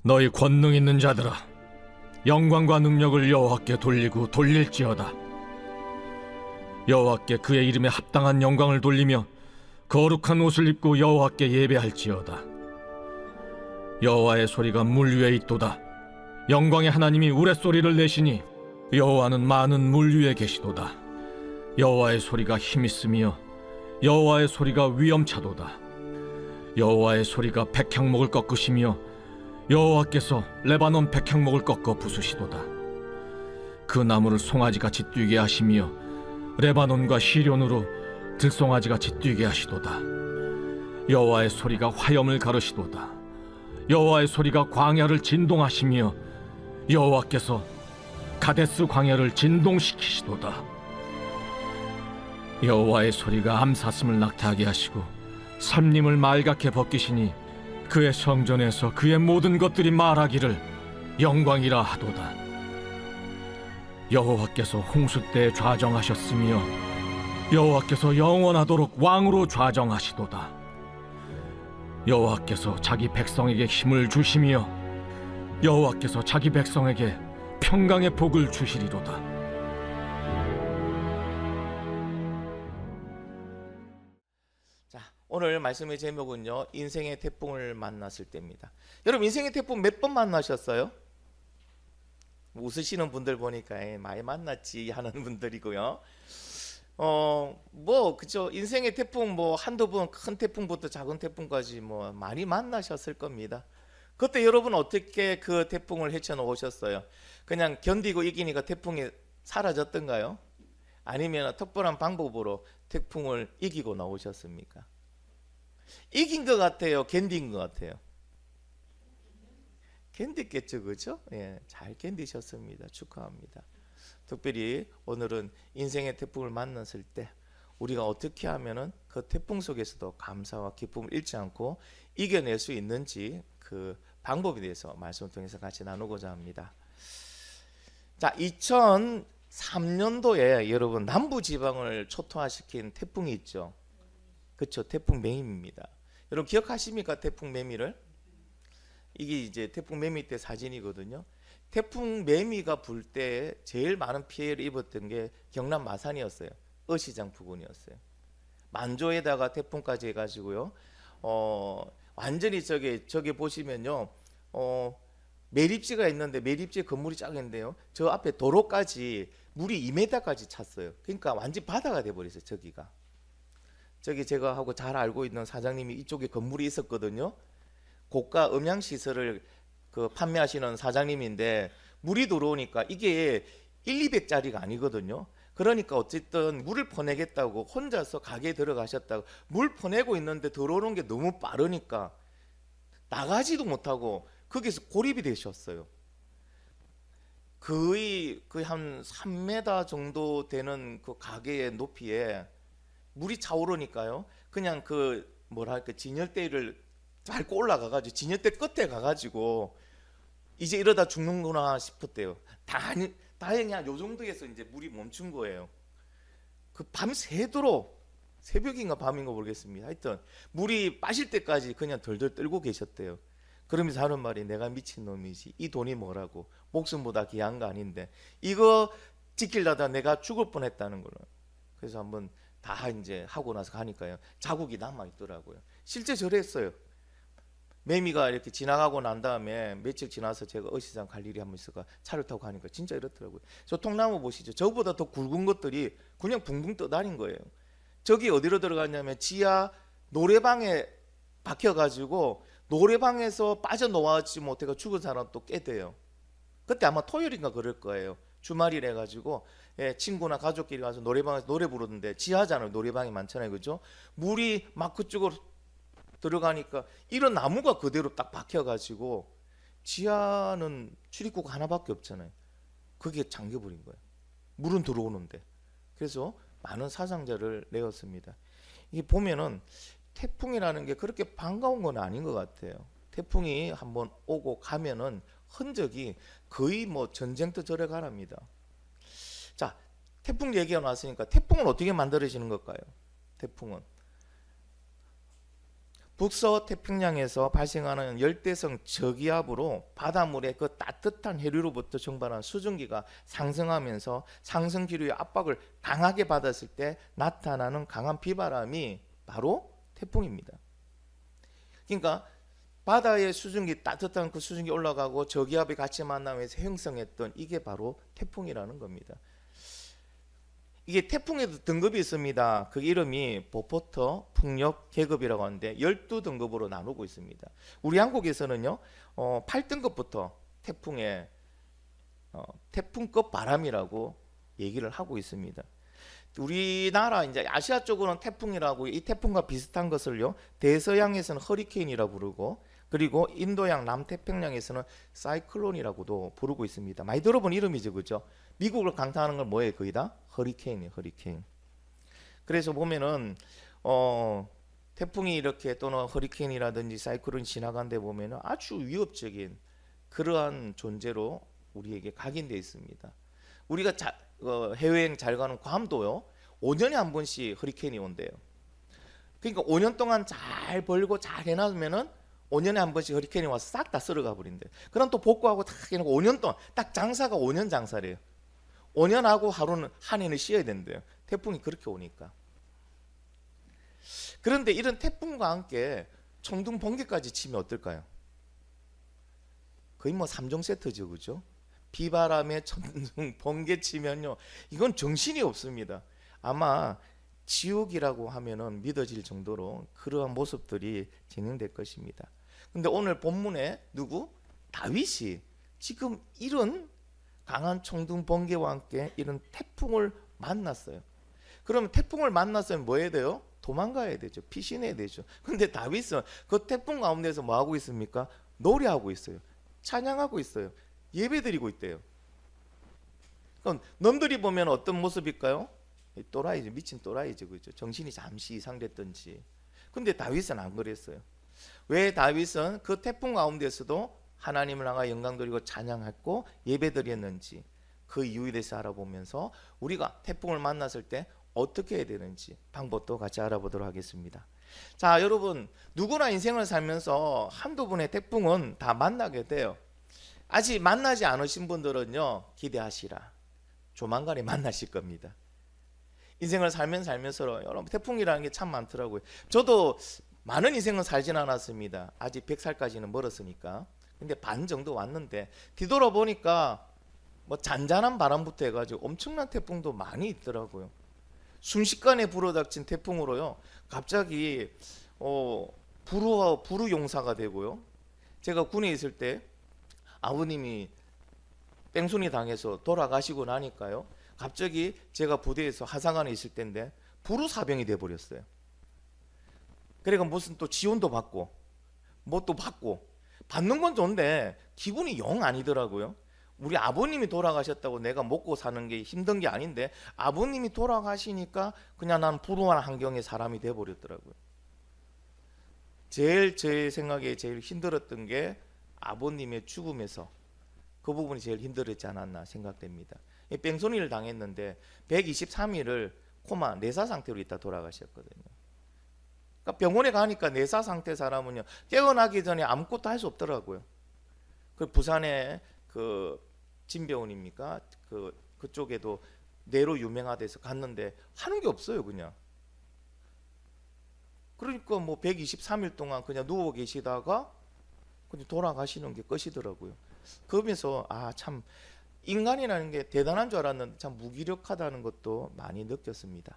너희 권능 있는 자들아, 영광과 능력을 여호와께 돌리고 돌릴지어다. 여호와께 그의 이름에 합당한 영광을 돌리며 거룩한 옷을 입고 여호와께 예배할지어다. 여호와의 소리가 물 위에 있도다. 영광의 하나님이 우레소리를 내시니 여호와는 많은 물 위에 계시도다. 여호와의 소리가 힘있으며 여호와의 소리가 위엄차도다. 여호와의 소리가 백향목을 꺾으시며 여호와께서 레바논 백향목을 꺾어 부수시도다. 그 나무를 송아지같이 뛰게 하시며 레바논과 시련으로 들송아지같이 뛰게 하시도다. 여호와의 소리가 화염을 가르시도다. 여호와의 소리가 광야를 진동하시며 여호와께서 가데스 광야를 진동시키시도다. 여호와의 소리가 암사슴을 낙타하게 하시고 삼림을 말갛게 벗기시니 그의 성전에서 그의 모든 것들이 말하기를 영광이라 하도다. 여호와께서 홍수 때 좌정하셨으며 여호와께서 영원하도록 왕으로 좌정하시도다. 여호와께서 자기 백성에게 힘을 주시며 여호와께서 자기 백성에게 평강의 복을 주시리로다. 자, 오늘 말씀의 제목은요, 인생의 태풍을 만났을 때입니다. 여러분, 인생의 태풍 몇 번 만나셨어요? 웃으시는 분들 보니까 많이 만났지 하는 분들이고요. 그죠? 인생의 태풍 한두 번, 큰 태풍부터 작은 태풍까지 많이 만나셨을 겁니다. 그때 여러분 어떻게 그 태풍을 헤쳐놓으셨어요? 그냥 견디고 이기니까 태풍이 사라졌던가요? 아니면 특별한 방법으로 태풍을 이기고 나오셨습니까? 이긴 것 같아요? 견딘 것 같아요? 견뎠겠죠, 그죠? 예, 잘 견디셨습니다. 축하합니다. 특별히 오늘은 인생의 태풍을 만났을 때 우리가 어떻게 하면은 그 태풍 속에서도 감사와 기쁨을 잃지 않고 이겨낼 수 있는지 그 방법에 대해서 말씀을 통해서 같이 나누고자 합니다. 자, 2003년도에 여러분 남부지방을 초토화시킨 태풍이 있죠. 그렇죠, 태풍 매미입니다. 여러분 기억하십니까, 태풍 매미를? 이게 이제 태풍 매미 때 사진이거든요. 태풍 매미가 불 때 제일 많은 피해를 입었던 게 경남 마산이었어요. 어시장 부근이었어요. 만조에다가 태풍까지 해가지고요. 완전히 저기 보시면요. 매립지가 있는데 매립지 건물이 작은데요. 저 앞에 도로까지 물이 2m까지 찼어요. 그러니까 완전 바다가 돼버렸어요. 저기가. 저기 제가 하고 잘 알고 있는 사장님이 이쪽에 건물이 있었거든요. 고가 음향시설을 판매하시는 사장님인데 물이 들어오니까 이게 1,200짜리가 아니거든요. 그러니까 어쨌든 물을 퍼내겠다고 혼자서 가게에 들어가셨다고 물 퍼내고 있는데 들어오는 게 너무 빠르니까 나가지도 못하고 거기서 고립이 되셨어요. 거의 한 3m 정도 되는 그 가게의 높이에 물이 차오르니까요. 그냥 진열대를 밟고 올라가가지고 진열대 끝에 가가지고 이제 이러다 죽는구나 싶었대요. 다행히 한 요 정도에서 이제 물이 멈춘 거예요. 그 밤새도록 새벽인가 밤인가 모르겠습니다. 하여튼 물이 빠질 때까지 그냥 덜덜 떨고 계셨대요. 그러면서 하는 말이 내가 미친놈이지, 이 돈이 뭐라고, 목숨보다 귀한 거 아닌데 이거 지키려다 내가 죽을 뻔했다는 거를. 그래서 한번 다 이제 하고 나서 가니까요, 자국이 남아 있더라고요. 실제 저랬어요. 매미가 이렇게 지나가고 난 다음에 며칠 지나서 제가 어시장 갈 일이 한번 있어가 차를 타고 가니까 진짜 이렇더라고요. 저 통나무 보시죠. 저보다 더 굵은 것들이 그냥 붕붕 떠다닌 거예요. 저기 어디로 들어갔냐면 지하 노래방에 박혀가지고 노래방에서 빠져나와지 못해가 죽은 사람 또 꽤 돼요. 그때 아마 토요일인가 그럴 거예요. 주말이라 가지고 친구나 가족끼리 가서 노래방에서 노래 부르는데 지하잖아요. 노래방이 많잖아요, 그죠? 물이 막 그쪽으로 들어가니까 이런 나무가 그대로 딱 박혀가지고 지하는 출입구가 하나밖에 없잖아요. 그게 잠겨버린 거예요. 물은 들어오는데. 그래서 많은 사상자를 내었습니다. 이게 보면은 태풍이라는 게 그렇게 반가운 건 아닌 것 같아요. 태풍이 한번 오고 가면은 흔적이 거의 전쟁터 절에 가랍니다. 자, 태풍 얘기가 나왔으니까 태풍은 어떻게 만들어지는 걸까요? 태풍은 북서 태평양에서 발생하는 열대성 저기압으로 바닷물의 그 따뜻한 해류로부터 증발한 수증기가 상승하면서 상승 기류의 압박을 강하게 받았을 때 나타나는 강한 비바람이 바로 태풍입니다. 그러니까 바다의 수증기, 따뜻한 그 수증기 올라가고 저기압이 같이 만나면서 형성했던 이게 바로 태풍이라는 겁니다. 이게 태풍에도 등급이 있습니다. 그 이름이 보포터 풍력 계급이라고 하는데 12등급으로 나누고 있습니다. 우리 한국에서는요 8등급부터 태풍의 태풍급 바람이라고 얘기를 하고 있습니다. 우리나라 이제 아시아 쪽으로는 태풍이라고, 이 태풍과 비슷한 것을요 대서양에서는 허리케인이라고 부르고, 그리고 인도양 남태평양에서는 사이클론이라고도 부르고 있습니다. 많이 들어본 이름이죠, 그죠? 미국을 강타하는 건 뭐예요? 거의 다 허리케인이에요, 허리케인. 그래서 보면은 태풍이 이렇게 또는 허리케인이라든지 사이클론이 지나간데 보면은 아주 위협적인 그러한 존재로 우리에게 각인되어 있습니다. 우리가 해외여행 잘 가는 괌도요 5년에 한 번씩 허리케인이 온대요. 그러니까 5년 동안 잘 벌고 잘 해놨으면은 5년에 한 번씩 허리케인이 와서 싹 다 쓸어가 버린대. 그럼 또 복구하고 다 해놓고 5년 동안 딱 장사가 5년 장사래요. 5년 하고 하루는 한 해는 쉬어야 된대요. 태풍이 그렇게 오니까. 그런데 이런 태풍과 함께 청둥 번개까지 치면 어떨까요? 거의 뭐 3종 세트죠, 그죠? 비바람에 청둥 번개 치면요, 이건 정신이 없습니다. 아마 지옥이라고 하면은 믿어질 정도로 그러한 모습들이 진행될 것입니다. 근데 오늘 본문에 누구? 다윗이 지금 이런 강한 청둥 번개와 함께 이런 태풍을 만났어요. 그러면 태풍을 만났으면 뭐 해야 돼요? 도망가야 되죠. 피신해야 되죠. 근데 다윗은 그 태풍 가운데서 뭐 하고 있습니까? 노래하고 있어요. 찬양하고 있어요. 예배드리고 있대요. 그럼 남들이 보면 어떤 모습일까요? 또라이죠. 미친 또라이죠. 그죠? 정신이 잠시 이상됐던지. 근데 다윗은 안 그랬어요. 왜 다윗은 그 태풍 가운데서도 하나님을 향하여 영광 드리고 찬양했고 예배드렸는지, 그 이유에 대해서 알아보면서 우리가 태풍을 만났을 때 어떻게 해야 되는지 방법도 같이 알아보도록 하겠습니다. 자, 여러분, 누구나 인생을 살면서 한두 번의 태풍은 다 만나게 돼요. 아직 만나지 않으신 분들은요, 기대하시라. 조만간에 만나실 겁니다. 인생을 살면서 여러분, 태풍이라는 게 참 많더라고요. 저도 많은 인생은 살진 않았습니다. 아직 100살까지는 멀었으니까. 근데 반 정도 왔는데 뒤돌아보니까 뭐 잔잔한 바람부터 해가지고 엄청난 태풍도 많이 있더라고요. 순식간에 불어닥친 태풍으로요, 갑자기 불우 용사가 되고요. 제가 군에 있을 때 아버님이 뺑소니 당해서 돌아가시고 나니까요, 갑자기 제가 부대에서 하사관에 있을 때인데 불우 사병이 돼 버렸어요. 그러니까 무슨 또 지원도 받고 뭐 또 받고, 받는 건 좋은데 기분이 영 아니더라고요. 우리 아버님이 돌아가셨다고 내가 먹고 사는 게 힘든 게 아닌데 아버님이 돌아가시니까 그냥 난 불우한 환경의 사람이 돼 버렸더라고요. 제일 제 생각에 제일 힘들었던 게 아버님의 죽음에서 그 부분이 제일 힘들었지 않았나 생각됩니다. 뺑소니를 당했는데 123일을 코마 내사 상태로 있다 돌아가셨거든요. 그러니까 병원에 가니까 내사 상태 사람은요, 깨어나기 전에 아무것도 할 수 없더라고요. 그 부산에 그 진병원입니까? 그쪽에도 뇌로 유명하대서 갔는데 하는 게 없어요, 그냥. 그러니까 뭐 123일 동안 그냥 누워 계시다가 그냥 돌아가시는 게 끝이더라고요. 그러면서 참 인간이라는 게 대단한 줄 알았는데 참 무기력하다는 것도 많이 느꼈습니다.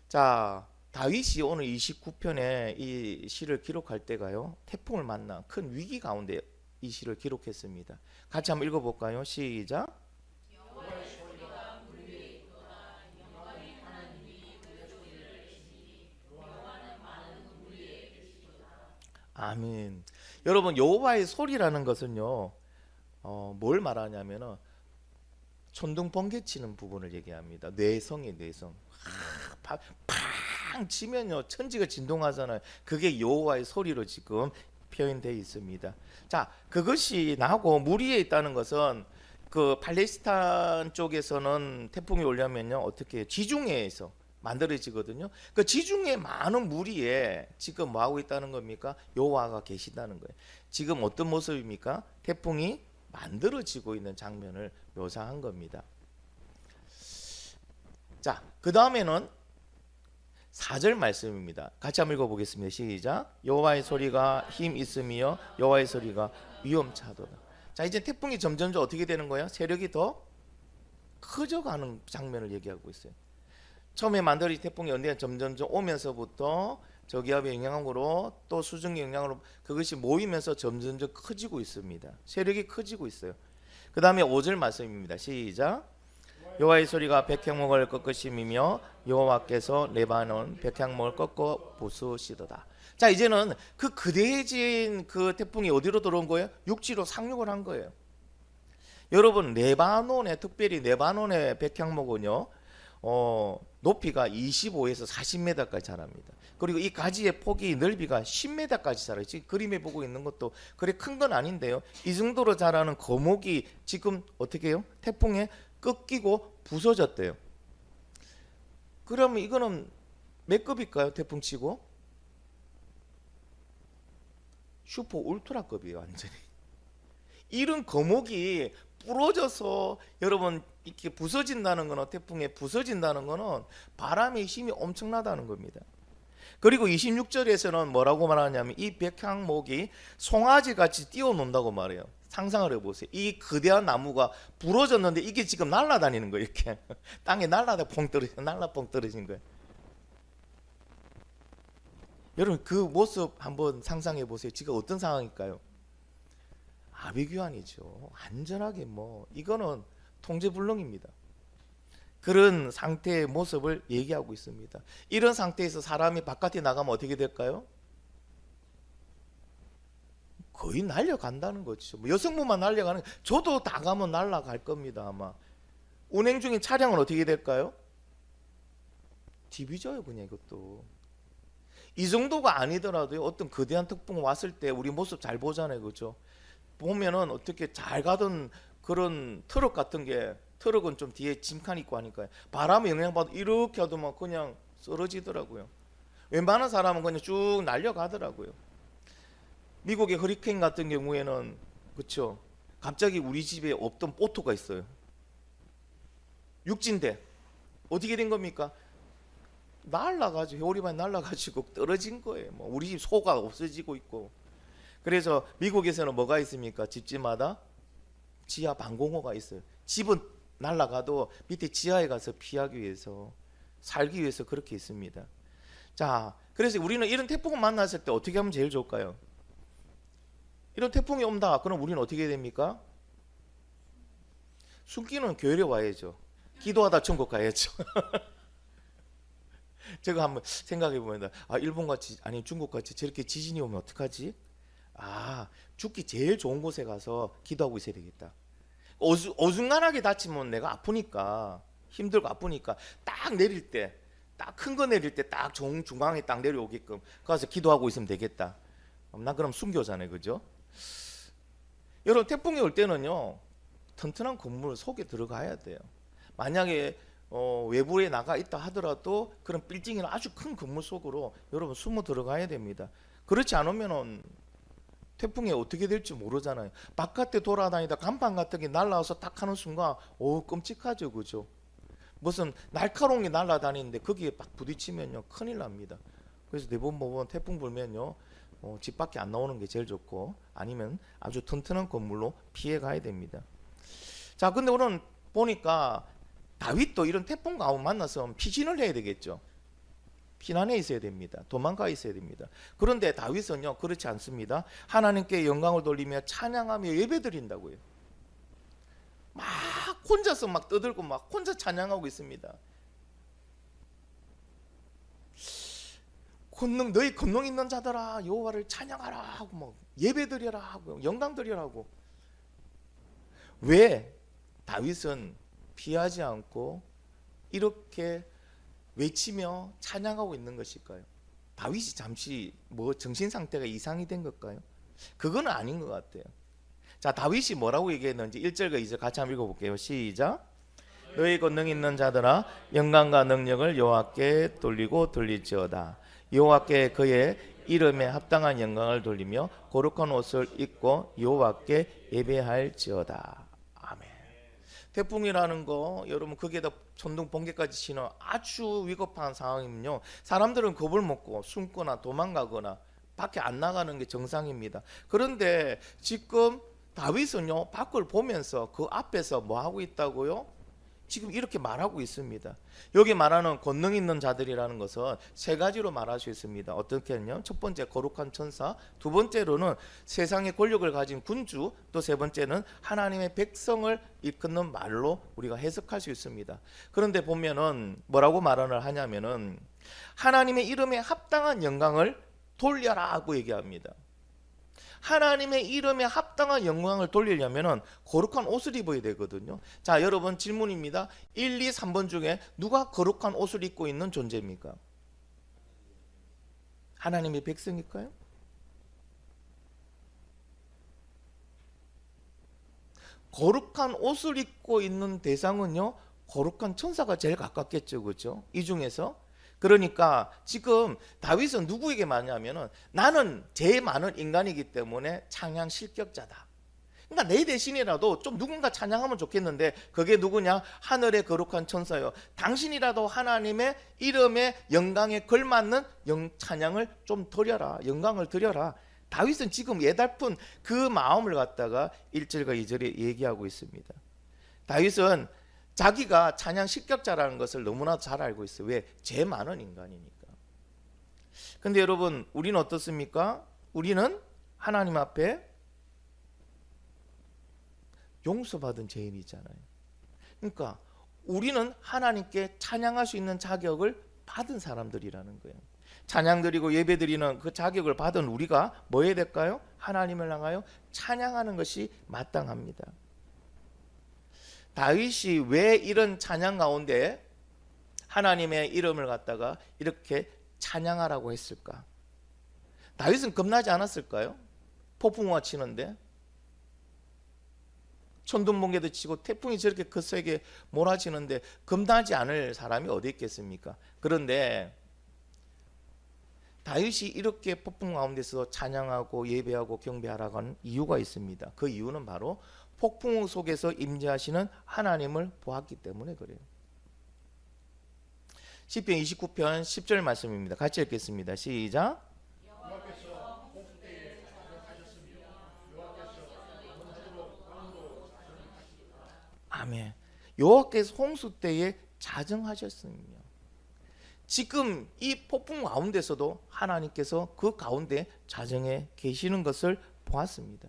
자, 다윗이 오늘 29편에 이 시를 기록할 때가요, 태풍을 만나 큰 위기 가운데 이 시를 기록했습니다. 같이 한번 읽어볼까요? 시작. 아멘. 여러분, 여호와의 소리라는 것은요, 뭘 말하냐면은 천둥 번개치는 부분을 얘기합니다. 뇌성이 뇌성. 팡 치면요, 천지가 진동하잖아요. 그게 여호와의 소리로 지금 표현되어 있습니다. 자, 그것이 나고 물 위에 있다는 것은 그 팔레스타인 쪽에서는 태풍이 오려면요, 어떻게 해요? 지중해에서 만들어지거든요. 그 지중해 많은 무리에 지금 뭐 하고 있다는 겁니까? 여호와가 계신다는 거예요. 지금 어떤 모습입니까? 태풍이 만들어지고 있는 장면을 묘사한 겁니다. 자, 그 다음에는 4절 말씀입니다. 같이 한번 읽어보겠습니다. 시작. 여호와의 소리가 힘 있음이여 여호와의 소리가 위험차도다. 자, 이제 태풍이 점점 어떻게 되는 거예요? 세력이 더 커져가는 장면을 얘기하고 있어요. 처음에 만들어진 태풍이 언제 점점 오면서부터 저기압의 영향으로 또 수증기 영향으로 그것이 모이면서 점점 커지고 있습니다. 세력이 커지고 있어요. 그 다음에 5절 말씀입니다. 시작. 여호와의 소리가 백향목을 꺾으심이며 여호와께서 레바논 백향목을 꺾어 부수시도다. 자, 이제는 그 거대해진 그 태풍이 어디로 들어온 거예요? 육지로 상륙을 한 거예요. 여러분, 레바논의 특별히 레바논의 백향목은요, 높이가 25에서 40m까지 자랍니다. 그리고 이 가지의 폭이 넓이가 10m까지 자라요. 지금 그림에 보고 있는 것도 그리 큰 건 아닌데요. 이 정도로 자라는 거목이 지금 어떻게 해요? 태풍에 꺾이고 부서졌대요. 그러면 이거는 몇 급일까요? 태풍치고 슈퍼 울트라급이에요. 완전히. 이런 거목이 부러져서 여러분 이렇게 부서진다는 거는, 태풍에 부서진다는 거는 바람의 힘이 엄청나다는 겁니다. 그리고 26절에서는 뭐라고 말하냐면 이 백향목이 송아지 같이 뛰어논다고 말해요. 상상을 해보세요. 이 거대한 나무가 부러졌는데 이게 지금 날아다니는 거예요. 이렇게 땅에 날아다 펑 떨어진 거예요. 여러분, 그 모습 한번 상상해 보세요. 지금 어떤 상황일까요? 아비규환이죠. 안전하게 이거는 통제불능입니다. 그런 상태의 모습을 얘기하고 있습니다. 이런 상태에서 사람이 바깥에 나가면 어떻게 될까요? 거의 날려간다는 거죠. 여성분만 날려가는, 저도 나가면 날아갈 겁니다. 아마 운행 중인 차량은 어떻게 될까요? 뒤비져요. 그냥 이것도. 이 정도가 아니더라도요, 어떤 거대한 태풍 왔을 때 우리 모습 잘 보잖아요. 그렇죠? 보면은 어떻게 잘 가던 그런 트럭 같은 게, 트럭은 좀 뒤에 짐칸 있고 하니까요, 바람에 영향받아 이렇게 하더만 그냥 쓰러지더라고요. 웬만한 사람은 그냥 쭉 날려가더라고요. 미국의 허리케인 같은 경우에는 그렇죠, 갑자기 우리 집에 없던 보트가 있어요. 육지인데 어떻게 된 겁니까? 날라가지고, 회오리반이 날라가지고 떨어진 거예요. 우리 집 소가 없어지고 있고. 그래서 미국에서는 뭐가 있습니까? 집집마다 지하 방공호가 있어요. 집은 날아가도 밑에 지하에 가서 피하기 위해서, 살기 위해서 그렇게 있습니다. 자, 그래서 우리는 이런 태풍을 만났을 때 어떻게 하면 제일 좋을까요? 이런 태풍이 온다. 그럼 우리는 어떻게 됩니까? 숨기는 교회에 와야죠. 기도하다 천국 가야죠. 제가 한번 생각해 보면, 일본 같이, 아니 중국 같이 저렇게 지진이 오면 어떡하지? 죽기 제일 좋은 곳에 가서 기도하고 있어야 되겠다. 어중간하게 다치면 내가 아프니까, 힘들고 아프니까 딱 내릴 때, 딱 큰 거 내릴 때 딱 중앙에 딱 내려오게끔 가서 기도하고 있으면 되겠다. 난 그럼 순교잖아요. 그죠? 여러분, 태풍이 올 때는요, 튼튼한 건물 속에 들어가야 돼요. 만약에 외부에 나가 있다 하더라도 그런 빌딩이나 아주 큰 건물 속으로 여러분 숨어 들어가야 됩니다. 그렇지 않으면은 태풍이 어떻게 될지 모르잖아요. 바깥에 돌아다니다 간판 같은 게 날라와서 딱 하는 순간 끔찍하죠. 그죠? 무슨 날카로운 게 날아다니는데 거기에 막 부딪히면요 큰일 납니다. 그래서 대부분 보면 태풍 불면요 집 밖에 안 나오는 게 제일 좋고, 아니면 아주 튼튼한 건물로 피해 가야 됩니다. 자, 근데 오늘 보니까 다윗도 이런 태풍 가운데 만나서 피신을 해야 되겠죠. 피난해 있어야 됩니다. 도망가 있어야 됩니다. 그런데 다윗은요 그렇지 않습니다. 하나님께 영광을 돌리며 찬양하며 예배드린다고요. 막 혼자서 막 떠들고 막 혼자 찬양하고 있습니다. 너희 권능 있는 자들아 여호와를 찬양하라 하고 막 예배드려라 하고 영광 드리라고. 왜 다윗은 피하지 않고 이렇게 외치며 찬양하고 있는 것일까요? 다윗이 잠시 정신 상태가 이상이 된 걸까요? 그건 아닌 것 같아요. 자, 다윗이 뭐라고 얘기했는지 1절과 2절 같이 한번 읽어볼게요. 시작. 너희 권능 있는 자들아 영광과 능력을 여호와께 돌리고 돌릴지어다. 여호와께 그의 이름에 합당한 영광을 돌리며 거룩한 옷을 입고 여호와께 예배할지어다. 아멘. 태풍이라는 거 여러분 거기에다 천둥 번개까지 치는 아주 위급한 상황이면요, 사람들은 겁을 먹고 숨거나 도망가거나 밖에 안 나가는 게 정상입니다. 그런데 지금 다윗은요 밖을 보면서 그 앞에서 뭐 하고 있다고요? 지금 이렇게 말하고 있습니다. 여기 말하는 권능 있는 자들이라는 것은 세 가지로 말할 수 있습니다. 어떻게 했냐? 첫 번째 거룩한 천사, 두 번째로는 세상의 권력을 가진 군주, 또 세 번째는 하나님의 백성을 일컫는 말로 우리가 해석할 수 있습니다. 그런데 보면은 뭐라고 말을 하냐면은 하나님의 이름에 합당한 영광을 돌려라 하고 얘기합니다. 하나님의 이름에 합당한 영광을 돌리려면 거룩한 옷을 입어야 되거든요. 자, 여러분 질문입니다. 1, 2, 3번 중에 누가 거룩한 옷을 입고 있는 존재입니까? 하나님의 백성일까요? 거룩한 옷을 입고 있는 대상은요, 거룩한 천사가 제일 가깝겠죠. 그렇죠? 이 중에서. 그러니까 지금 다윗은 누구에게 말하냐면은 나는 제일 많은 인간이기 때문에 찬양 실격자다. 그러니까 내 대신이라도 좀 누군가 찬양하면 좋겠는데 그게 누구냐? 하늘의 거룩한 천사요. 당신이라도 하나님의 이름에 영광에 걸맞는 찬양을 좀 드려라. 영광을 드려라. 다윗은 지금 예달픈 그 마음을 갖다가 1절과 2절에 얘기하고 있습니다. 다윗은 자기가 찬양 실격자라는 것을 너무나 잘 알고 있어요. 왜? 죄 많은 인간이니까. 근데 여러분 우리는 어떻습니까? 우리는 하나님 앞에 용서받은 죄인이잖아요. 그러니까 우리는 하나님께 찬양할 수 있는 자격을 받은 사람들이라는 거예요. 찬양 드리고 예배 드리는 그 자격을 받은 우리가 뭐 해야 될까요? 하나님을 향하여 찬양하는 것이 마땅합니다. 다윗이 왜 이런 찬양 가운데 하나님의 이름을 갖다가 이렇게 찬양하라고 했을까? 다윗은 겁나지 않았을까요? 폭풍우가 치는데 천둥번개도 치고 태풍이 저렇게 거세게 몰아치는데 겁나지 않을 사람이 어디 있겠습니까? 그런데 다윗이 이렇게 폭풍 가운데서 찬양하고 예배하고 경배하라고 하는 이유가 있습니다. 그 이유는 바로 폭풍 속에서 임재하시는 하나님을 보았기 때문에 그래요. 시편 29편 10절 말씀입니다. 같이 읽겠습니다. 시작. 아멘. 여호와께서 홍수 때에 자정하셨으며. 지금 이 폭풍 가운데서도 하나님께서 그 가운데 자정해 계시는 것을 보았습니다.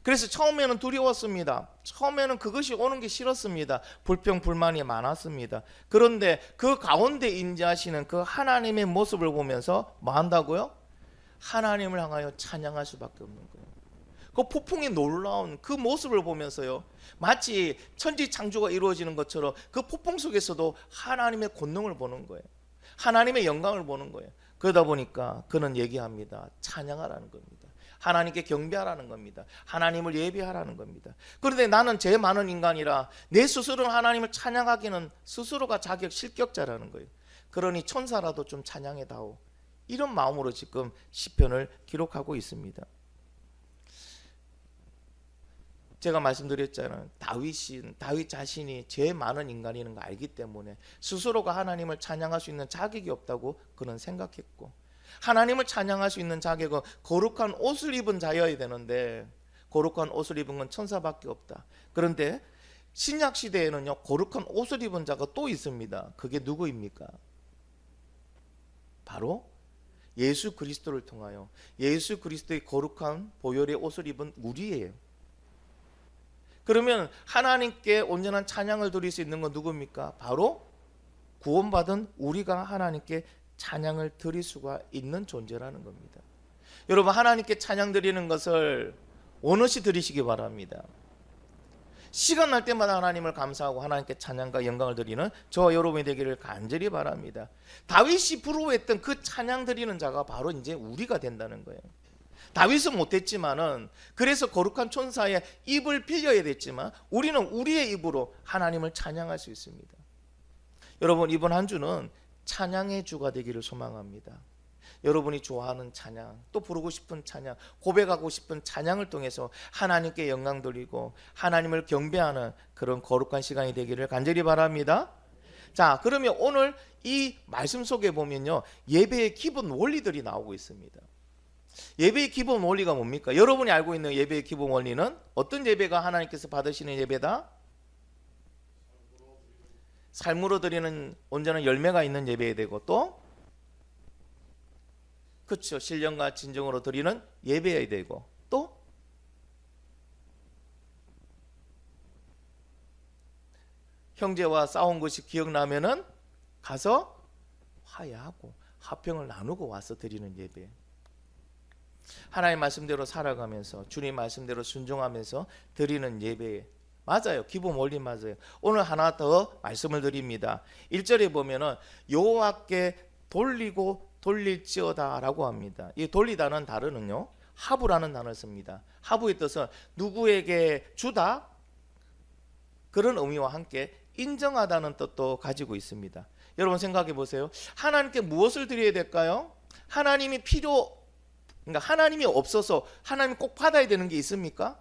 그래서 처음에는 두려웠습니다. 처음에는 그것이 오는 게 싫었습니다. 불평 불만이 많았습니다. 그런데 그 가운데 임재하시는 그 하나님의 모습을 보면서 뭐 한다고요? 하나님을 향하여 찬양할 수밖에 없는 거예요. 그 폭풍이 놀라운 그 모습을 보면서요, 마치 천지 창조가 이루어지는 것처럼 그 폭풍 속에서도 하나님의 권능을 보는 거예요. 하나님의 영광을 보는 거예요. 그러다 보니까 그는 얘기합니다. 찬양하라는 겁니다. 하나님께 경배하라는 겁니다. 하나님을 예배하라는 겁니다. 그런데 나는 죄 많은 인간이라 내 스스로는 하나님을 찬양하기는 스스로가 자격 실격자라는 거예요. 그러니 천사라도 좀 찬양해다오. 이런 마음으로 지금 시편을 기록하고 있습니다. 제가 말씀드렸잖아요. 다윗 자신이 죄 많은 인간이라는 거 알기 때문에 스스로가 하나님을 찬양할 수 있는 자격이 없다고 그는 생각했고, 하나님을 찬양할 수 있는 자격은 거룩한 옷을 입은 자여야 되는데 거룩한 옷을 입은 건 천사밖에 없다. 그런데 신약 시대에는요, 거룩한 옷을 입은 자가 또 있습니다. 그게 누구입니까? 바로 예수 그리스도를 통하여 예수 그리스도의 거룩한 보혈의 옷을 입은 우리예요. 그러면 하나님께 온전한 찬양을 드릴 수 있는 건 누굽니까? 바로 구원받은 우리가 하나님께 찬양을 드릴 수가 있는 존재라는 겁니다. 여러분, 하나님께 찬양 드리는 것을 원없이 드리시기 바랍니다. 시간 날 때마다 하나님을 감사하고 하나님께 찬양과 영광을 드리는 저와 여러분이 되기를 간절히 바랍니다. 다윗이 부러워했던 그 찬양 드리는 자가 바로 이제 우리가 된다는 거예요. 다윗은 못했지만은 그래서 거룩한 천사의 입을 빌려야 됐지만 우리는 우리의 입으로 하나님을 찬양할 수 있습니다. 여러분, 이번 한 주는 찬양의 주가 되기를 소망합니다. 여러분이 좋아하는 찬양, 또 부르고 싶은 찬양, 고백하고 싶은 찬양을 통해서 하나님께 영광 돌리고 하나님을 경배하는 그런 거룩한 시간이 되기를 간절히 바랍니다. 자, 그러면 오늘 이 말씀 속에 보면요, 예배의 기본 원리들이 나오고 있습니다. 예배의 기본 원리가 뭡니까? 여러분이 알고 있는 예배의 기본 원리는 어떤 예배가 하나님께서 받으시는 예배다? 삶으로 드리는 온전한 열매가 있는 예배가 되고, 또 그렇죠, 신령과 진정으로 드리는 예배여야 되고, 또 형제와 싸운 것이 기억나면은 가서 화해하고 화평을 나누고 와서 드리는 예배. 하나님 말씀대로 살아가면서 주님 말씀대로 순종하면서 드리는 예배. 맞아요. 기본 원리 맞아요. 오늘 하나 더 말씀을 드립니다. 1절에 보면은 여호와께 돌리고 돌릴지어다 라고 합니다. 이 돌리다는 단어는요, 하부라는 단어를 씁니다. 하부의 뜻은 누구에게 주다, 그런 의미와 함께 인정하다는 뜻도 가지고 있습니다. 여러분 생각해 보세요. 하나님께 무엇을 드려야 될까요? 그러니까 하나님이 없어서 하나님이 꼭 받아야 되는 게 있습니까?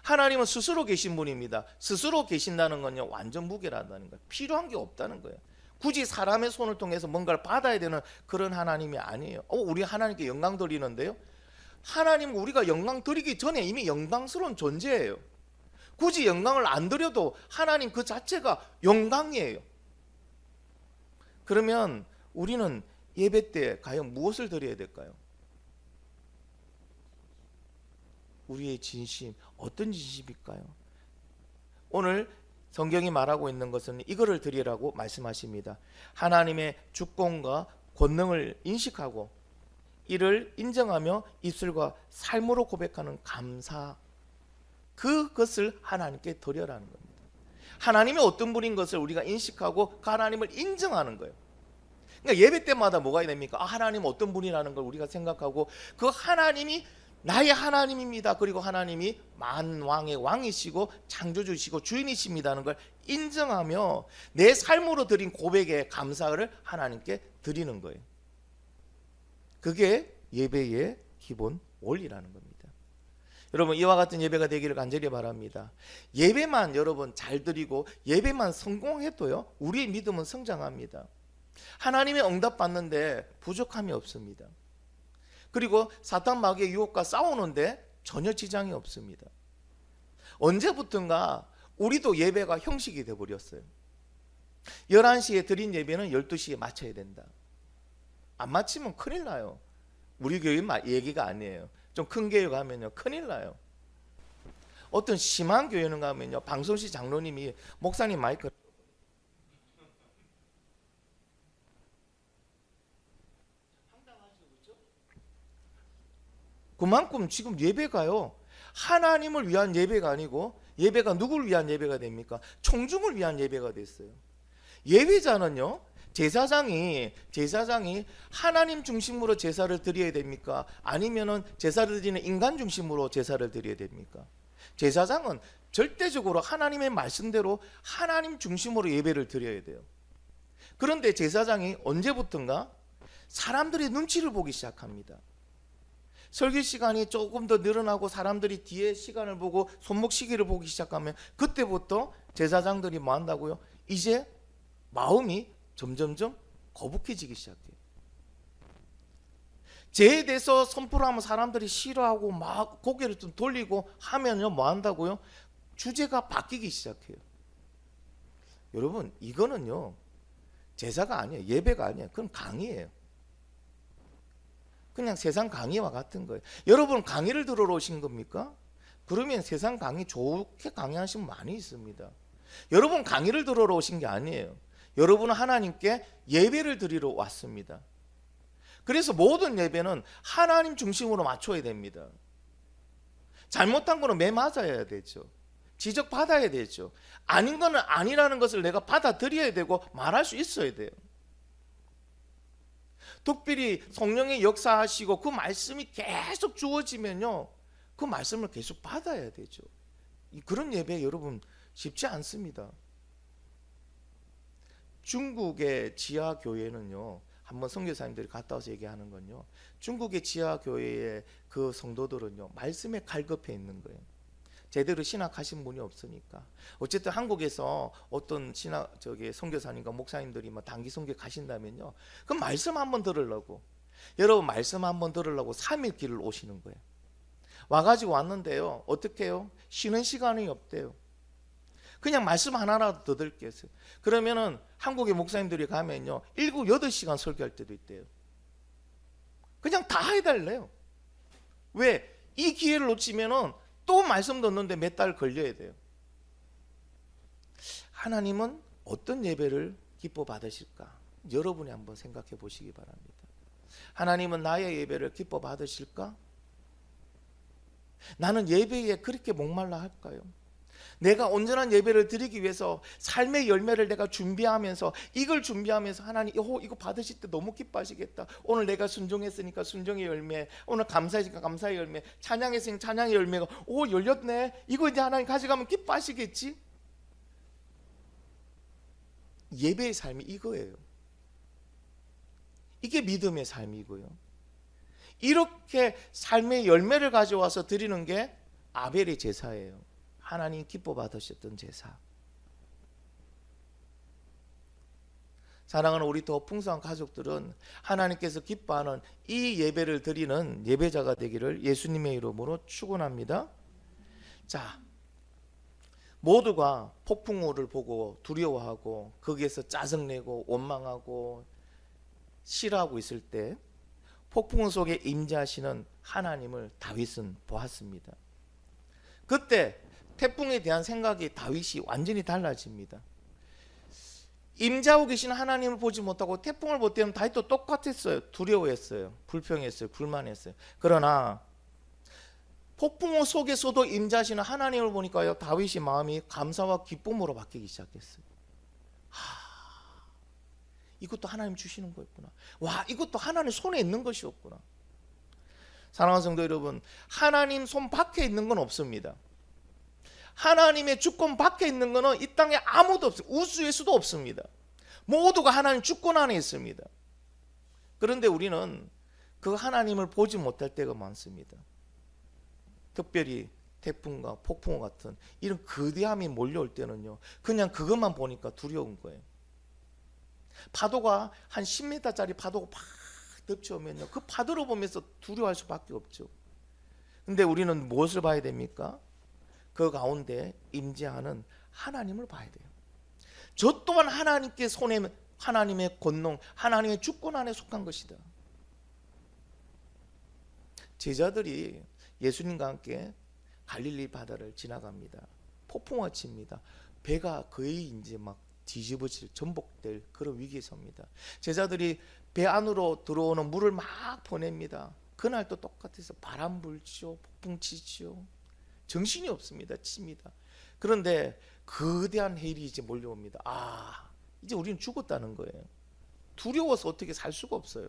하나님은 스스로 계신 분입니다. 스스로 계신다는 건요, 완전 무결하다는 거예요. 필요한 게 없다는 거예요. 굳이 사람의 손을 통해서 뭔가를 받아야 되는 그런 하나님이 아니에요. 우리 하나님께 영광 드리는데요, 하나님 우리가 영광 드리기 전에 이미 영광스러운 존재예요. 굳이 영광을 안 드려도 하나님 그 자체가 영광이에요. 그러면 우리는 예배 때 과연 무엇을 드려야 될까요? 우리의 진심, 어떤 진심일까요? 오늘 성경이 말하고 있는 것은 이거를 드리라고 말씀하십니다. 하나님의 주권과 권능을 인식하고 이를 인정하며 입술과 삶으로 고백하는 감사, 그것을 하나님께 드려라는 겁니다. 하나님이 어떤 분인 것을 우리가 인식하고 그 하나님을 인정하는 거예요. 그러니까 예배 때마다 뭐가 됩니까? 하나님 어떤 분이라는 걸 우리가 생각하고 그 하나님이 나의 하나님입니다. 그리고 하나님이 만왕의 왕이시고 창조주시고 주인이십니다는 걸 인정하며 내 삶으로 드린 고백의 감사를 하나님께 드리는 거예요. 그게 예배의 기본 원리라는 겁니다. 여러분, 이와 같은 예배가 되기를 간절히 바랍니다. 예배만 여러분 잘 드리고 예배만 성공해도요, 우리의 믿음은 성장합니다. 하나님의 응답 받는데 부족함이 없습니다. 그리고 사탄 마귀의 유혹과 싸우는데 전혀 지장이 없습니다. 언제부턴가 우리도 예배가 형식이 되어버렸어요. 11시에 드린 예배는 12시에 마쳐야 된다. 안 마치면 큰일 나요. 우리 교회 얘기가 아니에요. 좀 큰 교회 가면요, 큰일 나요. 어떤 심한 교회는 가면요, 방송시 장로님이 목사님 마이크 그만큼 지금 예배가요, 하나님을 위한 예배가 아니고 예배가 누구를 위한 예배가 됩니까? 청중을 위한 예배가 됐어요. 예배자는요, 제사장이 하나님 중심으로 제사를 드려야 됩니까? 아니면은 제사를 드리는 인간 중심으로 제사를 드려야 됩니까? 제사장은 절대적으로 하나님의 말씀대로 하나님 중심으로 예배를 드려야 돼요. 그런데 제사장이 언제부턴가 사람들의 눈치를 보기 시작합니다. 설교 시간이 조금 더 늘어나고 사람들이 뒤에 시간을 보고 손목 시계를 보기 시작하면 그때부터 제사장들이 뭐 한다고요? 이제 마음이 점점점 거북해지기 시작해요. 죄에 대해서 선포를 하면 사람들이 싫어하고 막 고개를 좀 돌리고 하면요, 뭐 한다고요? 주제가 바뀌기 시작해요. 여러분, 이거는요, 제사가 아니에요. 예배가 아니에요. 그건 강의예요. 그냥 세상 강의와 같은 거예요. 여러분 강의를 들으러 오신 겁니까? 그러면 세상 강의 좋게 강의하시는 분 많이 있습니다. 여러분 강의를 들으러 오신 게 아니에요. 여러분은 하나님께 예배를 드리러 왔습니다. 그래서 모든 예배는 하나님 중심으로 맞춰야 됩니다. 잘못한 거는 매 맞아야 되죠. 지적받아야 되죠. 아닌 거는 아니라는 것을 내가 받아들여야 되고 말할 수 있어야 돼요. 특별히 성령의 역사하시고 그 말씀이 계속 주어지면요, 그 말씀을 계속 받아야 되죠. 그런 예배 여러분 쉽지 않습니다. 중국의 지하 교회는요, 한번 선교사님들이 갔다 와서 얘기하는 건요, 중국의 지하 교회의 그 성도들은요, 말씀에 갈급해 있는 거예요. 제대로 신학하신 분이 없으니까. 어쨌든 한국에서 어떤 선교사님과 목사님들이 단기 선교 가신다면요, 그 말씀 한번 들으려고, 여러분 말씀 한번 들으려고 3일 길을 오시는 거예요. 와가지고 왔는데요, 어떻게 해요? 쉬는 시간이 없대요. 그냥 말씀 하나라도 더 듣겠어요. 그러면은 한국의 목사님들이 가면요, 7, 8시간 설교할 때도 있대요. 그냥 다 해달래요. 왜? 이 기회를 놓치면은 또 말씀 듣는데 몇 달 걸려야 돼요. 하나님은 어떤 예배를 기뻐 받으실까? 여러분이 한번 생각해 보시기 바랍니다. 하나님은 나의 예배를 기뻐 받으실까? 나는 예배에 그렇게 목말라 할까요? 내가 온전한 예배를 드리기 위해서 삶의 열매를 내가 준비하면서, 이걸 준비하면서 하나님 이거 받으실 때 너무 기뻐하시겠다. 오늘 내가 순종했으니까 순종의 열매, 오늘 감사했으니까 감사의 열매, 찬양했으니까 찬양의 열매가 열렸네. 이거 이제 하나님 가져가면 기뻐하시겠지. 예배의 삶이 이거예요. 이게 믿음의 삶이고요. 이렇게 삶의 열매를 가져와서 드리는 게 아벨의 제사예요. 하나님 기뻐 받으셨던 제사. 사랑하는 우리 더 풍성한 가족들은 하나님께서 기뻐하는 이 예배를 드리는 예배자가 되기를 예수님의 이름으로 축원합니다. 자, 모두가 폭풍우를 보고 두려워하고 거기에서 짜증내고 원망하고 싫어하고 있을 때 폭풍우 속에 임재하시는 하나님을 다윗은 보았습니다. 그때 태풍에 대한 생각이 다윗이 완전히 달라집니다. 임재하고 계신 하나님을 보지 못하고 태풍을 볼 때는 다윗도 똑같았어요. 두려워했어요. 불평했어요. 불만했어요. 그러나 폭풍우 속에서도 임재하시는 하나님을 보니까요, 다윗이 마음이 감사와 기쁨으로 바뀌기 시작했어요. 이것도 하나님 주시는 거였구나. 와, 이것도 하나님 손에 있는 것이었구나. 사랑하는 성도 여러분, 하나님 손 밖에 있는 건 없습니다. 하나님의 주권 밖에 있는 것은 이 땅에 아무도 없어요. 우주에서도 없습니다. 모두가 하나님 주권 안에 있습니다. 그런데 우리는 그 하나님을 보지 못할 때가 많습니다. 특별히 태풍과 폭풍 같은 이런 거대함이 몰려올 때는요, 그냥 그것만 보니까 두려운 거예요. 파도가 한 10m짜리 파도가 팍 덮쳐오면요, 그 파도를 보면서 두려워할 수밖에 없죠. 근데 우리는 무엇을 봐야 됩니까? 그 가운데 임재하는 하나님을 봐야 돼요. 저 또한 하나님께 손에, 하나님의 권능, 하나님의 주권 안에 속한 것이다. 제자들이 예수님과 함께 갈릴리 바다를 지나갑니다. 폭풍우가 칩니다. 배가 거의 이제 막 뒤집어질, 전복될 그런 위기에 섭니다. 제자들이 배 안으로 들어오는 물을 막 보냅니다. 그날도 똑같아서 바람 불지요, 폭풍 치지요. 정신이 없습니다. 칩니다. 그런데 거대한 해일이 이제 몰려옵니다. 이제 우리는 죽었다는 거예요. 두려워서 어떻게 살 수가 없어요.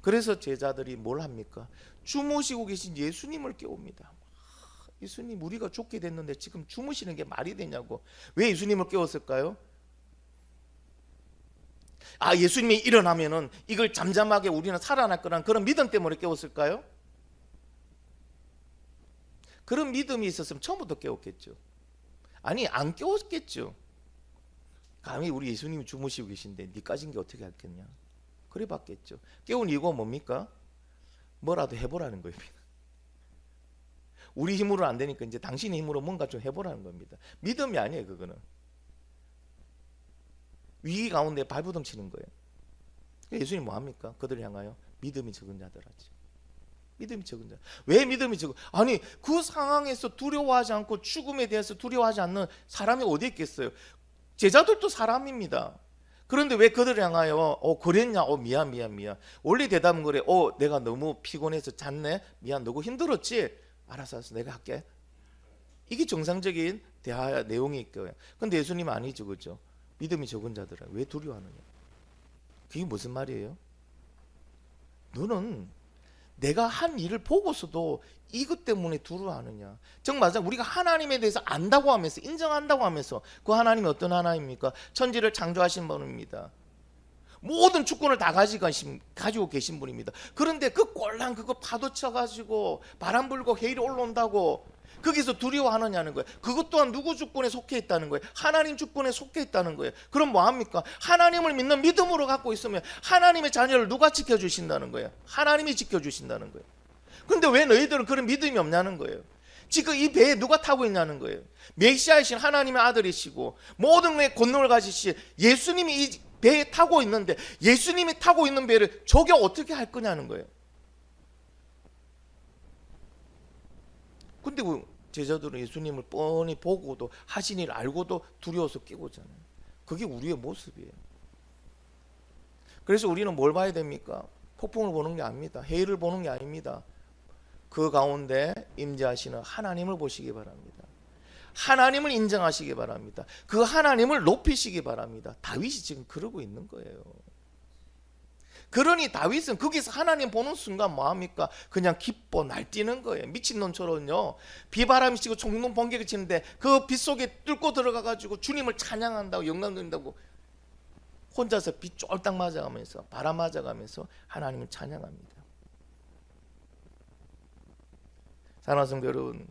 그래서 제자들이 뭘 합니까? 주무시고 계신 예수님을 깨웁니다. 예수님, 우리가 죽게 됐는데 지금 주무시는 게 말이 되냐고. 왜 예수님을 깨웠을까요? 예수님이 일어나면은 이걸 잠잠하게 우리는 살아날 거라는 그런 믿음 때문에 깨웠을까요? 그런 믿음이 있었으면 처음부터 깨웠겠죠. 아니, 안 깨웠겠죠. 감히 우리 예수님이 주무시고 계신데 니 까진 게 어떻게 할겠냐. 그래 봤겠죠. 깨운 이유가 뭡니까? 뭐라도 해보라는 겁니다. 우리 힘으로 안 되니까 이제 당신의 힘으로 뭔가 좀 해보라는 겁니다. 믿음이 아니에요. 그거는 위기 가운데 발부둥 치는 거예요. 예수님 뭐 합니까? 그들을 향하여 믿음이 적은 자들 하지. 믿음이 적은 자. 왜 믿음이 적은? 아니, 그 상황에서 두려워하지 않고 죽음에 대해서 두려워하지 않는 사람이 어디 있겠어요? 제자들도 사람입니다. 그런데 왜 그들을 향하여 그랬냐? 미안. 원래 대답은 그래. 내가 너무 피곤해서 잤네. 미안. 너무 힘들었지? 알았어. 내가 할게. 이게 정상적인 대화 내용일 거예요. 근데 예수님은 아니죠, 그죠? 믿음이 적은 자들아, 왜 두려워하느냐? 그게 무슨 말이에요? 너는 내가 한 일을 보고서도 이것 때문에 두려워하느냐. 정말 우리가 하나님에 대해서 안다고 하면서 인정한다고 하면서 그 하나님이 어떤 하나님입니까? 천지를 창조하신 분입니다. 모든 주권을 다 가지고 계신 분입니다. 그런데 그 꼴랑 그거 파도 쳐가지고 바람 불고 해일이 올라온다고 거기서 두려워하느냐는 거예요. 그것 또한 누구 주권에 속해 있다는 거예요? 하나님 주권에 속해 있다는 거예요. 그럼 뭐합니까? 하나님을 믿는 믿음으로 갖고 있으면 하나님의 자녀를 누가 지켜주신다는 거예요? 하나님이 지켜주신다는 거예요. 그런데 왜 너희들은 그런 믿음이 없냐는 거예요. 지금 이 배에 누가 타고 있냐는 거예요. 메시아이신 하나님의 아들이시고 모든 의 권능을 가지신 예수님이 이 배에 타고 있는데 예수님이 타고 있는 배를 저게 어떻게 할 거냐는 거예요. 근데 제자들은 예수님을 뻔히 보고도 하신 일 알고도 두려워서 끼고 있잖아요. 그게 우리의 모습이에요. 그래서 우리는 뭘 봐야 됩니까? 폭풍을 보는 게 아닙니다. 해일을 보는 게 아닙니다. 그 가운데 임재하시는 하나님을 보시기 바랍니다. 하나님을 인정하시기 바랍니다. 그 하나님을 높이시기 바랍니다. 다윗이 지금 그러고 있는 거예요. 그러니 다윗은 거기서 하나님 보는 순간 뭐합니까? 그냥 기뻐 날뛰는 거예요. 미친놈처럼요. 비바람이 치고 총동 번개가 치는데 그 빛 속에 뚫고 들어가가지고 주님을 찬양한다고 영광 드린다고 혼자서 빛 쫄딱 맞아가면서 바람 맞아가면서 하나님을 찬양합니다. 사랑하는 성도 여러분,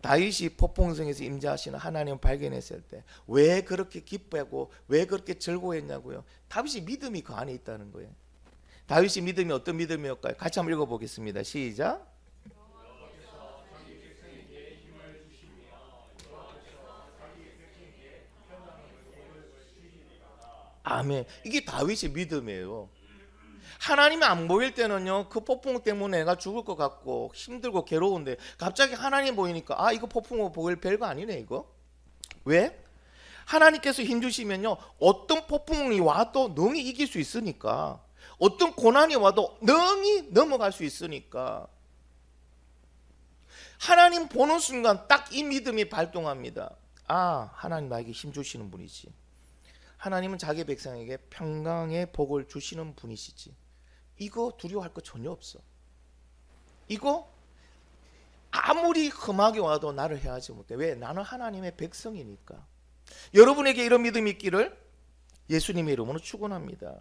다윗이 폭풍성에서 임재하시는 하나님을 발견했을 때 왜 그렇게 기뻐하고 왜 그렇게 즐거워했냐고요? 다윗이 믿음이 그 안에 있다는 거예요. 다윗의 믿음이 어떤 믿음이었까요? 같이 한번 읽어보겠습니다. 시작. 아멘. 이게 다윗의 믿음이에요. 하나님이 안 보일 때는요, 그 폭풍 때문에 내가 죽을 것 같고 힘들고 괴로운데 갑자기 하나님 보이니까 아, 이거 폭풍 보일 별거 아니네 이거. 왜? 하나님께서 힘 주시면요, 어떤 폭풍이 와도 능히 이길 수 있으니까, 어떤 고난이 와도 능히 넘어갈 수 있으니까 하나님 보는 순간 딱 이 믿음이 발동합니다. 아, 하나님 나에게 힘 주시는 분이지. 하나님은 자기 백성에게 평강의 복을 주시는 분이시지. 이거 두려워할 거 전혀 없어. 이거 아무리 험하게 와도 나를 해하지 못해. 왜? 나는 하나님의 백성이니까. 여러분에게 이런 믿음이 있기를 예수님의 이름으로 축원합니다.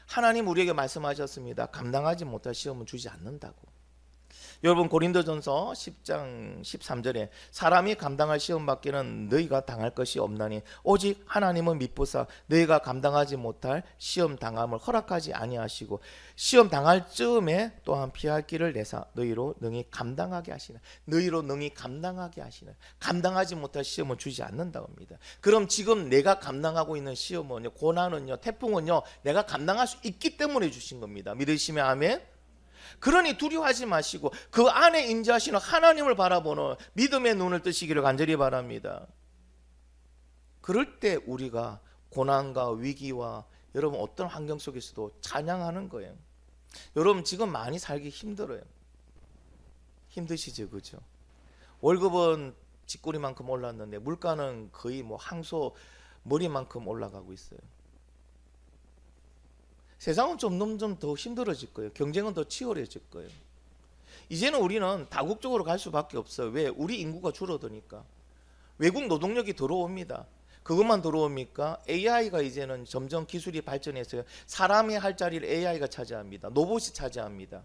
하나님 우리에게 말씀하셨습니다. 감당하지 못할 시험은 주지 않는다고. 여러분 고린도전서 10장 13절에 사람이 감당할 시험밖에는 너희가 당할 것이 없나니 오직 하나님은 미쁘사 너희가 감당하지 못할 시험 당함을 허락하지 아니하시고 시험 당할 즈음에 또한 피할 길을 내사 너희로 능히 감당하게 하시는, 너희로 능히 감당하게 하시는, 감당하지 못할 시험은 주지 않는다고 합니다. 그럼 지금 내가 감당하고 있는 시험은요, 고난은요, 태풍은요, 내가 감당할 수 있기 때문에 주신 겁니다. 믿으시면 아멘. 그러니 두려워하지 마시고 그 안에 임재하시는 하나님을 바라보는 믿음의 눈을 뜨시기를 간절히 바랍니다. 그럴 때 우리가 고난과 위기와 여러분 어떤 환경 속에서도 찬양하는 거예요. 여러분 지금 많이 살기 힘들어요. 힘드시죠, 그죠? 월급은 쥐꼬리만큼 올랐는데 물가는 거의 뭐 항소 머리만큼 올라가고 있어요. 세상은 점점 더 힘들어질 거예요. 경쟁은 더 치열해질 거예요. 이제는 우리는 다국적으로 갈 수밖에 없어요. 왜? 우리 인구가 줄어드니까. 외국 노동력이 들어옵니다. 그것만 들어옵니까? AI가 이제는 점점 기술이 발전해서요, 사람이 할 자리를 AI가 차지합니다. 로봇이 차지합니다.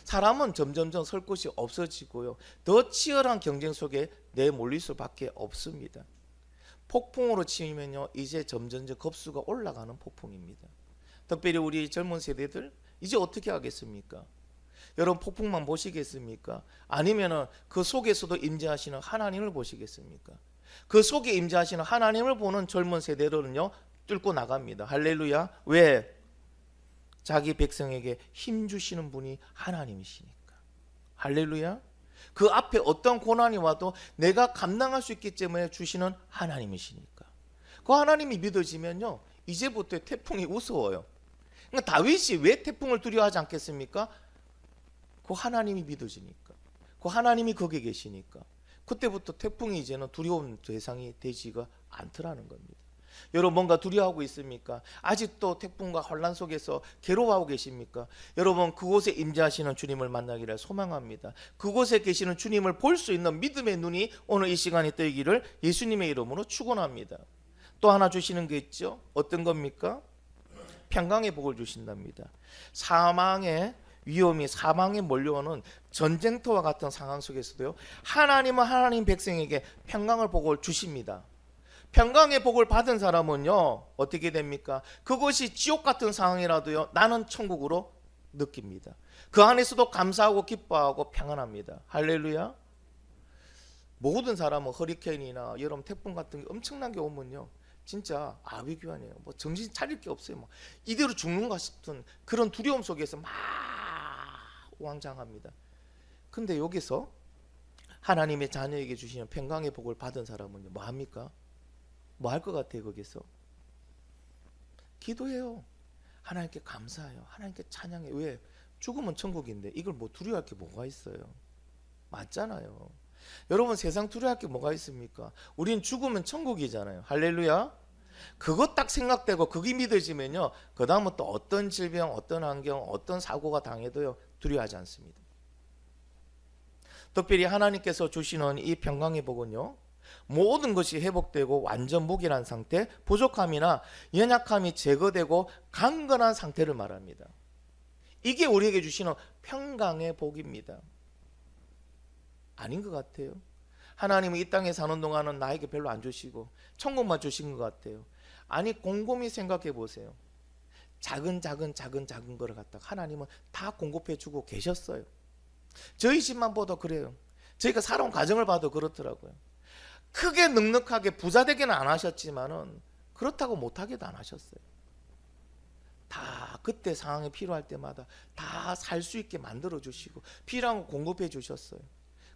사람은 점점점 설 곳이 없어지고요, 더 치열한 경쟁 속에 내몰릴 수밖에 없습니다. 폭풍으로 치면요, 이제 점점 급수가 올라가는 폭풍입니다. 특별히 우리 젊은 세대들 이제 어떻게 하겠습니까? 여러분 폭풍만 보시겠습니까? 아니면은 그 속에서도 임재하시는 하나님을 보시겠습니까? 그 속에 임재하시는 하나님을 보는 젊은 세대들은요, 뚫고 나갑니다. 할렐루야. 왜? 자기 백성에게 힘 주시는 분이 하나님이시니까. 할렐루야. 그 앞에 어떤 고난이 와도 내가 감당할 수 있기 때문에 주시는 하나님이시니까. 그 하나님이 믿어지면요, 이제부터 태풍이 우스워요. 그러니까 다윗이 왜 태풍을 두려워하지 않겠습니까? 그 하나님이 믿어지니까. 그 하나님이 거기에 계시니까. 그때부터 태풍이 이제는 두려운 대상이 되지가 않더라는 겁니다. 여러분 뭔가 두려워하고 있습니까? 아직도 태풍과 혼란 속에서 괴로워하고 계십니까? 여러분 그곳에 임재하시는 주님을 만나기를 소망합니다. 그곳에 계시는 주님을 볼 수 있는 믿음의 눈이 오늘 이 시간에 뜨이기를 예수님의 이름으로 축원합니다. 또 하나 주시는 게 있죠. 어떤 겁니까? 평강의 복을 주신답니다. 사망의 위험이 사망에 몰려오는 전쟁터와 같은 상황 속에서도요, 하나님은 하나님 백성에게 평강을 복을 주십니다. 평강의 복을 받은 사람은요 어떻게 됩니까? 그것이 지옥 같은 상황이라도요 나는 천국으로 느낍니다. 그 안에서도 감사하고 기뻐하고 평안합니다. 할렐루야. 모든 사람은 허리케인이나 여름 태풍 같은 게 엄청나게 오면요 진짜 아비규환이에요. 뭐 정신 차릴 게 없어요. 뭐 이대로 죽는가 싶은 그런 두려움 속에서 막 우왕좌왕합니다. 근데 여기서 하나님의 자녀에게 주시는 평강의 복을 받은 사람은요 뭐 합니까? 뭐 할 것 같아요? 거기서 기도해요. 하나님께 감사해요. 하나님께 찬양해요. 왜? 죽으면 천국인데 이걸 뭐 두려워할 게 뭐가 있어요? 맞잖아요. 여러분 세상 두려워할 게 뭐가 있습니까? 우린 죽으면 천국이잖아요. 할렐루야. 그것 딱 생각되고 그게 믿어지면요 그 다음은 또 어떤 질병, 어떤 환경, 어떤 사고가 당해도요 두려워하지 않습니다. 특별히 하나님께서 주시는 이 평강의 복은요 모든 것이 회복되고 완전 무기란 상태, 부족함이나 연약함이 제거되고 강건한 상태를 말합니다. 이게 우리에게 주시는 평강의 복입니다. 아닌 것 같아요. 하나님은 이 땅에 사는 동안은 나에게 별로 안 주시고 천국만 주신 것 같아요. 아니 곰곰이 생각해 보세요. 작은 거를 갖다가 하나님은 다 공급해 주고 계셨어요. 저희 집만 봐도 그래요. 저희가 살아온 가정을 봐도 그렇더라고요. 크게 넉넉하게 부자 되기는 안 하셨지만은 그렇다고 못하게도 안 하셨어요. 다 그때 상황이 필요할 때마다 다 살 수 있게 만들어 주시고 필요한 거 공급해 주셨어요.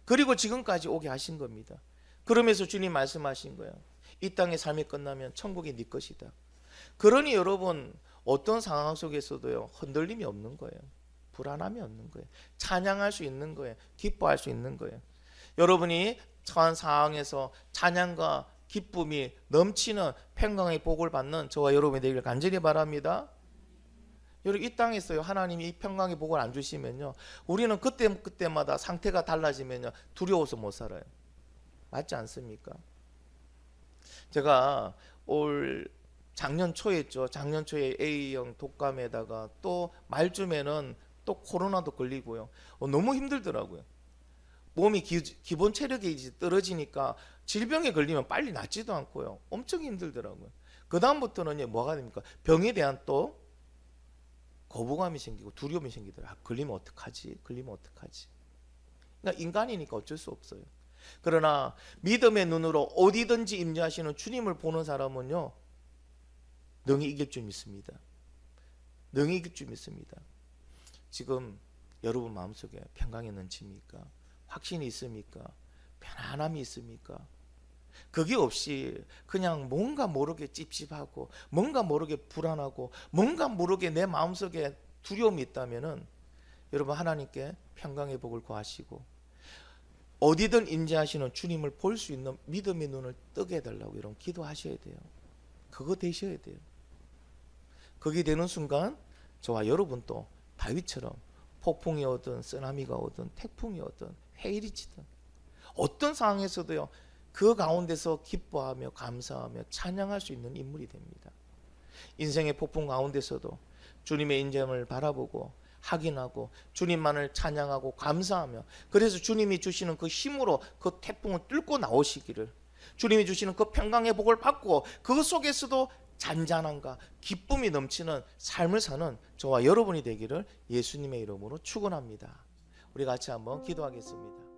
그리고 지금까지 오게 하신 겁니다. 그러면서 주님 말씀하신 거예요. 이 땅의 삶이 끝나면 천국이 네 것이다. 그러니 여러분 어떤 상황 속에서도요 흔들림이 없는 거예요. 불안함이 없는 거예요. 찬양할 수 있는 거예요. 기뻐할 수 있는 거예요. 여러분이 처한 상황에서 찬양과 기쁨이 넘치는 평강의 복을 받는 저와 여러분이 되기를 간절히 바랍니다. 여러분 이 땅에서요 하나님이 이 평강의 복을 안 주시면요 우리는 그때마다 상태가 달라지면요 두려워서 못 살아요. 맞지 않습니까? 제가 올 작년 초였죠. 작년 초에 A형 독감에다가 또 말쯤에는 또 코로나도 걸리고요. 너무 힘들더라고요. 몸이 기본 체력이 이제 떨어지니까 질병에 걸리면 빨리 낫지도 않고요. 엄청 힘들더라고요. 그 다음부터는 뭐가 됩니까? 병에 대한 또 거부감이 생기고 두려움이 생기더라고요. 걸리면 어떡하지? 걸리면 어떡하지? 그러니까 인간이니까 어쩔 수 없어요. 그러나 믿음의 눈으로 어디든지 임재하시는 주님을 보는 사람은요 능히 이길 줄 믿습니다. 능히 이길 줄 믿습니다. 지금 여러분 마음속에 평강이 넘칩니까? 확신이 있습니까? 편안함이 있습니까? 그게 없이 그냥 뭔가 모르게 찝찝하고 뭔가 모르게 불안하고 뭔가 모르게 내 마음속에 두려움이 있다면은 여러분 하나님께 평강의 복을 구하시고 어디든 임재하시는 주님을 볼 수 있는 믿음의 눈을 뜨게 해달라고 여러분 기도하셔야 돼요. 그거 되셔야 돼요. 그게 되는 순간 저와 여러분도 다윗처럼 폭풍이 오든 쓰나미가 오든 태풍이 오든 해일이 치든 어떤 상황에서도요 그 가운데서 기뻐하며 감사하며 찬양할 수 있는 인물이 됩니다. 인생의 폭풍 가운데서도 주님의 인정을 바라보고 확인하고 주님만을 찬양하고 감사하며 그래서 주님이 주시는 그 힘으로 그 태풍을 뚫고 나오시기를 주님이 주시는 그 평강의 복을 받고 그 속에서도 잔잔함과 기쁨이 넘치는 삶을 사는 저와 여러분이 되기를 예수님의 이름으로 축원합니다. 우리 같이 한번 기도하겠습니다.